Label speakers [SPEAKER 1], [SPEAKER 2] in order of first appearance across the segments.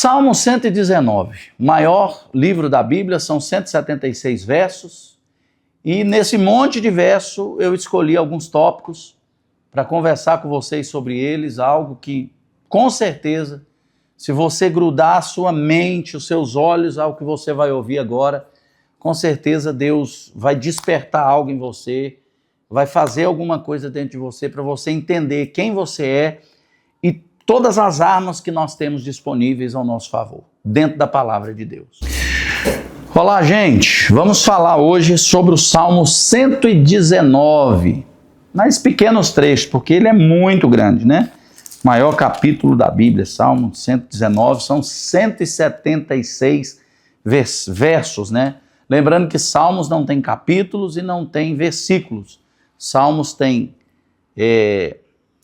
[SPEAKER 1] Salmo 119, o maior livro da Bíblia, são 176 versos, e nesse monte de verso eu escolhi alguns tópicos para conversar com vocês sobre eles, algo que, com certeza, se você grudar a sua mente, os seus olhos ao que você vai ouvir agora, com certeza Deus vai despertar algo em você, vai fazer alguma coisa dentro de você para você entender quem você é e todas as armas que nós temos disponíveis ao nosso favor, dentro da palavra de Deus. Olá, gente, vamos falar hoje sobre o Salmo 119, mas pequenos trechos, porque ele é muito grande, né? Maior capítulo da Bíblia, Salmo 119, são 176 versos, né? Lembrando que Salmos não tem capítulos e não tem versículos. Salmos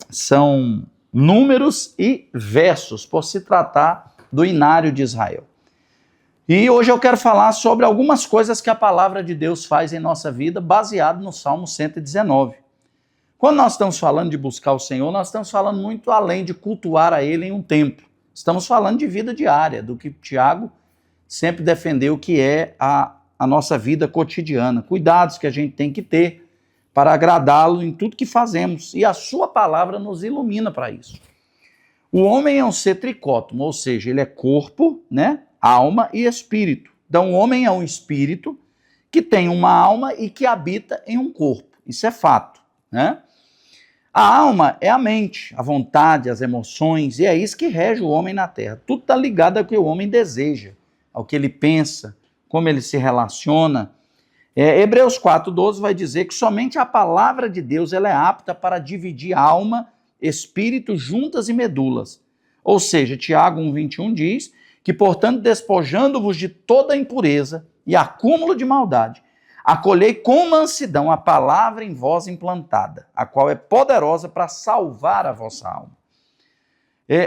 [SPEAKER 1] são números e versos, por se tratar do inário de Israel. E hoje eu quero falar sobre algumas coisas que a palavra de Deus faz em nossa vida, baseado no Salmo 119. Quando nós estamos falando de buscar o Senhor, nós estamos falando muito além de cultuar a Ele em um templo. Estamos falando de vida diária, do que Tiago sempre defendeu, que é a nossa vida cotidiana. Cuidados que a gente tem que ter para agradá-lo em tudo que fazemos. E a sua palavra nos ilumina para isso. O homem é um ser tricótomo, ou seja, ele é corpo, né, alma e espírito. Então o homem é um espírito que tem uma alma e que habita em um corpo. Isso é fato, né? A alma é a mente, a vontade, as emoções, e é isso que rege o homem na terra. Tudo está ligado ao que o homem deseja, ao que ele pensa, como ele se relaciona. Hebreus 4:12 vai dizer que somente a palavra de Deus ela é apta para dividir alma, espírito, juntas e medulas. Ou seja, Tiago 1:21 diz que, portanto, despojando-vos de toda impureza e acúmulo de maldade, acolhei com mansidão a palavra em vós implantada, a qual é poderosa para salvar a vossa alma.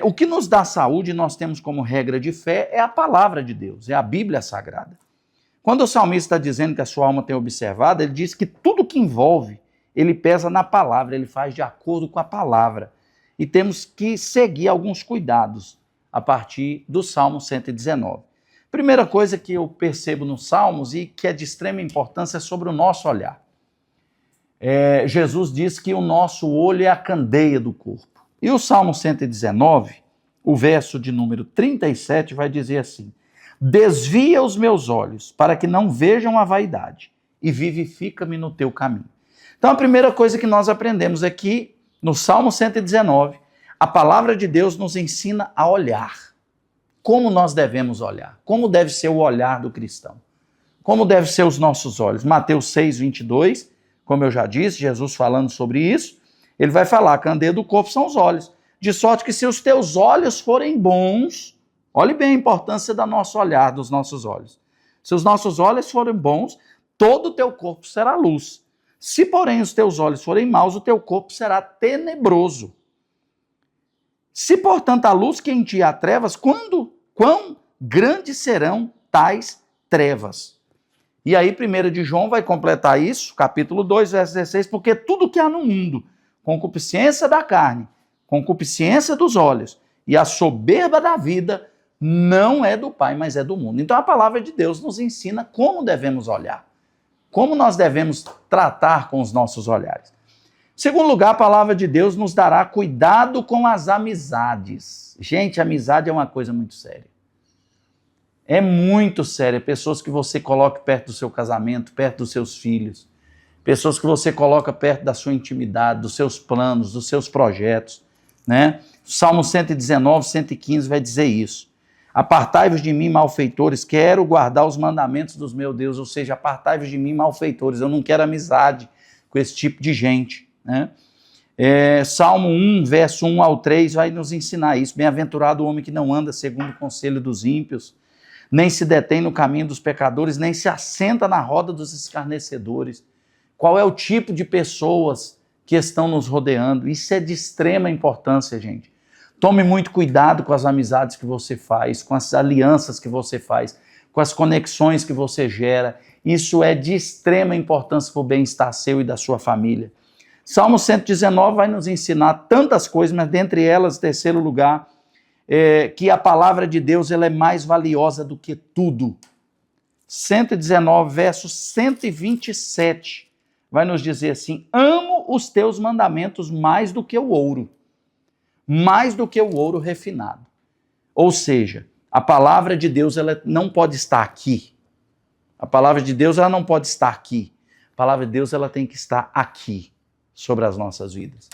[SPEAKER 1] O que nos dá saúde, nós temos como regra de fé, é a palavra de Deus, é a Bíblia Sagrada. Quando o salmista está dizendo que a sua alma tem observado, ele diz que tudo que envolve, ele pesa na palavra, ele faz de acordo com a palavra. E temos que seguir alguns cuidados a partir do Salmo 119. Primeira coisa que eu percebo nos Salmos e que é de extrema importância é sobre o nosso olhar. Jesus diz que o nosso olho é a candeia do corpo. E o Salmo 119, o verso de número 37, vai dizer assim: desvia os meus olhos para que não vejam a vaidade e vivifica-me no teu caminho. Então a primeira coisa que nós aprendemos é que no Salmo 119, a palavra de Deus nos ensina a olhar. Como nós devemos olhar? Como deve ser o olhar do cristão? Como devem ser os nossos olhos? Mateus 6:22, como eu já disse, Jesus falando sobre isso, ele vai falar, a candeia do corpo são os olhos. De sorte que se os teus olhos forem bons, olhe bem a importância do nosso olhar, dos nossos olhos. Se os nossos olhos forem bons, todo o teu corpo será luz. Se, porém, os teus olhos forem maus, o teu corpo será tenebroso. Se, portanto, a luz que em ti há trevas, quão grandes serão tais trevas? E aí, 1 de João vai completar isso, capítulo 2, verso 16, porque tudo que há no mundo, concupiscência da carne, concupiscência dos olhos e a soberba da vida, não é do Pai, mas é do mundo. Então a palavra de Deus nos ensina como devemos olhar, como nós devemos tratar com os nossos olhares. Em segundo lugar, a palavra de Deus nos dará cuidado com as amizades. Gente, amizade é uma coisa muito séria. É muito séria. Pessoas que você coloca perto do seu casamento, perto dos seus filhos, pessoas que você coloca perto da sua intimidade, dos seus planos, dos seus projetos, né? Salmo 119, 115 vai dizer isso. Apartai-vos de mim, malfeitores, quero guardar os mandamentos dos meus Deus, ou seja, apartai-vos de mim, malfeitores, eu não quero amizade com esse tipo de gente, né? Salmo 1, verso 1 ao 3 vai nos ensinar isso. Bem-aventurado o homem que não anda segundo o conselho dos ímpios, nem se detém no caminho dos pecadores, nem se assenta na roda dos escarnecedores. Qual é o tipo de pessoas que estão nos rodeando? Isso é de extrema importância, gente. Tome muito cuidado com as amizades que você faz, com as alianças que você faz, com as conexões que você gera. Isso é de extrema importância para o bem-estar seu e da sua família. Salmo 119 vai nos ensinar tantas coisas, mas dentre elas, em terceiro lugar, que a palavra de Deus ela é mais valiosa do que tudo. 119, verso 127, vai nos dizer assim: amo os teus mandamentos mais do que o ouro refinado. Ou seja, a palavra de Deus ela não pode estar aqui. A palavra de Deus ela não pode estar aqui. A palavra de Deus ela tem que estar aqui, sobre as nossas vidas.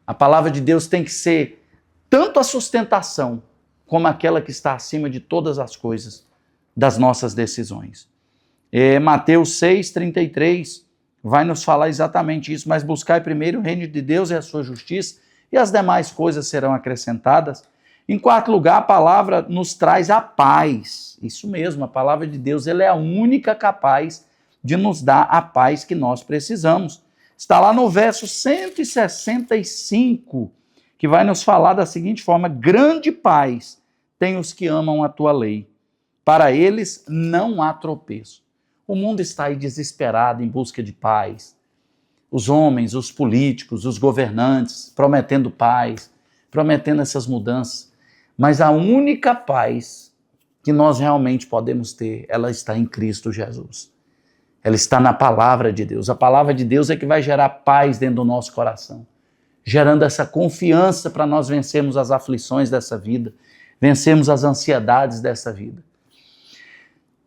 [SPEAKER 1] A palavra de Deus tem que ser tanto a sustentação, como aquela que está acima de todas as coisas das nossas decisões. Mateus 6:33 vai nos falar exatamente isso: mas buscai primeiro o reino de Deus e a sua justiça, e as demais coisas serão acrescentadas. Em quarto lugar, a palavra nos traz a paz. Isso mesmo, a palavra de Deus ela é a única capaz de nos dar a paz que nós precisamos. Está lá no verso 165, que vai nos falar da seguinte forma: grande paz tem os que amam a tua lei. Para eles não há tropeço. O mundo está aí desesperado em busca de paz. Os homens, os políticos, os governantes prometendo paz, prometendo essas mudanças. Mas a única paz que nós realmente podemos ter, ela está em Cristo Jesus. Ela está na palavra de Deus. A palavra de Deus é que vai gerar paz dentro do nosso coração, gerando essa confiança para nós vencermos as aflições dessa vida, vencermos as ansiedades dessa vida.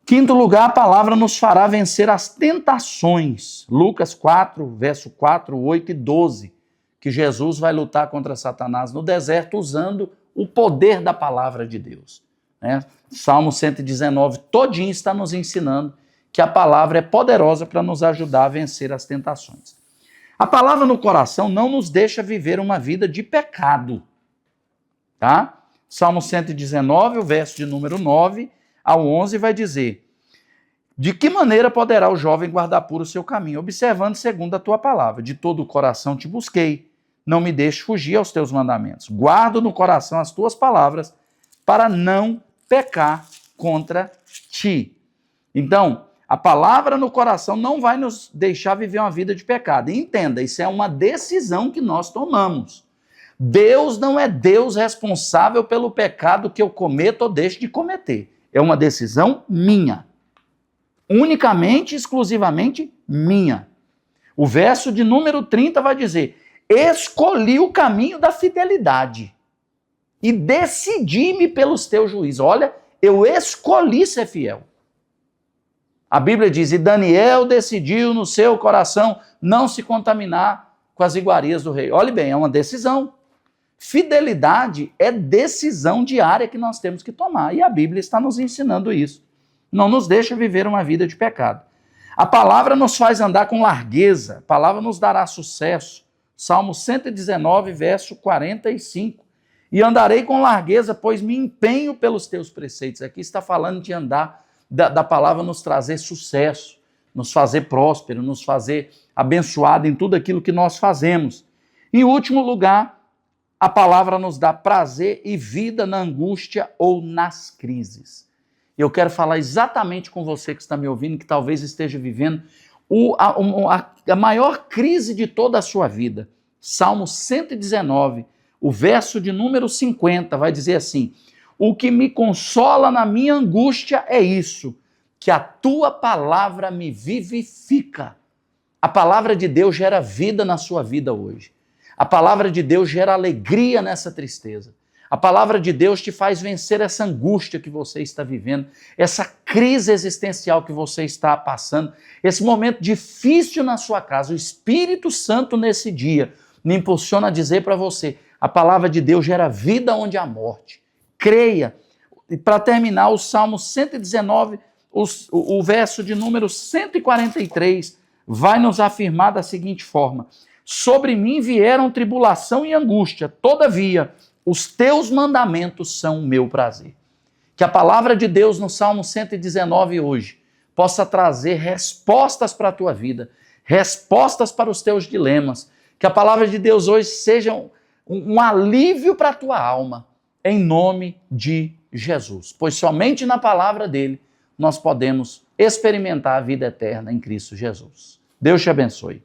[SPEAKER 1] Quinto lugar, a palavra nos fará vencer as tentações. Lucas 4, verso 4, 8 e 12, que Jesus vai lutar contra Satanás no deserto usando o poder da palavra de Deus. Salmo 119 todinho está nos ensinando que a palavra é poderosa para nos ajudar a vencer as tentações. A palavra no coração não nos deixa viver uma vida de pecado. Tá? Salmo 119, o verso de número 9 ao 11 vai dizer: de que maneira poderá o jovem guardar puro o seu caminho? Observando segundo a tua palavra. De todo o coração te busquei, não me deixes fugir aos teus mandamentos. Guardo no coração as tuas palavras, para não pecar contra ti. Então, a palavra no coração não vai nos deixar viver uma vida de pecado. E entenda, isso é uma decisão que nós tomamos. Deus não é Deus responsável pelo pecado que eu cometo ou deixo de cometer. É uma decisão minha. Unicamente, exclusivamente minha. O verso de número 30 vai dizer: escolhi o caminho da fidelidade e decidi-me pelos teus juízos. Olha, eu escolhi ser fiel. A Bíblia diz: e Daniel decidiu no seu coração não se contaminar com as iguarias do rei. Olhe bem, é uma decisão. Fidelidade é decisão diária que nós temos que tomar. E a Bíblia está nos ensinando isso. Não nos deixa viver uma vida de pecado. A palavra nos faz andar com largueza. A palavra nos dará sucesso. Salmo 119, verso 45. E andarei com largueza, pois me empenho pelos teus preceitos. Aqui está falando de andar, da palavra nos trazer sucesso, nos fazer próspero, nos fazer abençoado em tudo aquilo que nós fazemos. Em último lugar, a palavra nos dá prazer e vida na angústia ou nas crises. Eu quero falar exatamente com você que está me ouvindo, que talvez esteja vivendo a maior crise de toda a sua vida. Salmo 119, o verso de número 50, vai dizer assim: o que me consola na minha angústia é isso, que a tua palavra me vivifica. A palavra de Deus gera vida na sua vida hoje. A palavra de Deus gera alegria nessa tristeza. A palavra de Deus te faz vencer essa angústia que você está vivendo, essa crise existencial que você está passando, esse momento difícil na sua casa. O Espírito Santo nesse dia me impulsiona a dizer para você: a palavra de Deus gera vida onde há morte. Creia. E para terminar, o Salmo 119, o verso de número 143, vai nos afirmar da seguinte forma: sobre mim vieram tribulação e angústia, todavia os teus mandamentos são o meu prazer. Que a palavra de Deus no Salmo 119 hoje possa trazer respostas para a tua vida, respostas para os teus dilemas. Que a palavra de Deus hoje seja um alívio para a tua alma, em nome de Jesus. Pois somente na palavra dele nós podemos experimentar a vida eterna em Cristo Jesus. Deus te abençoe.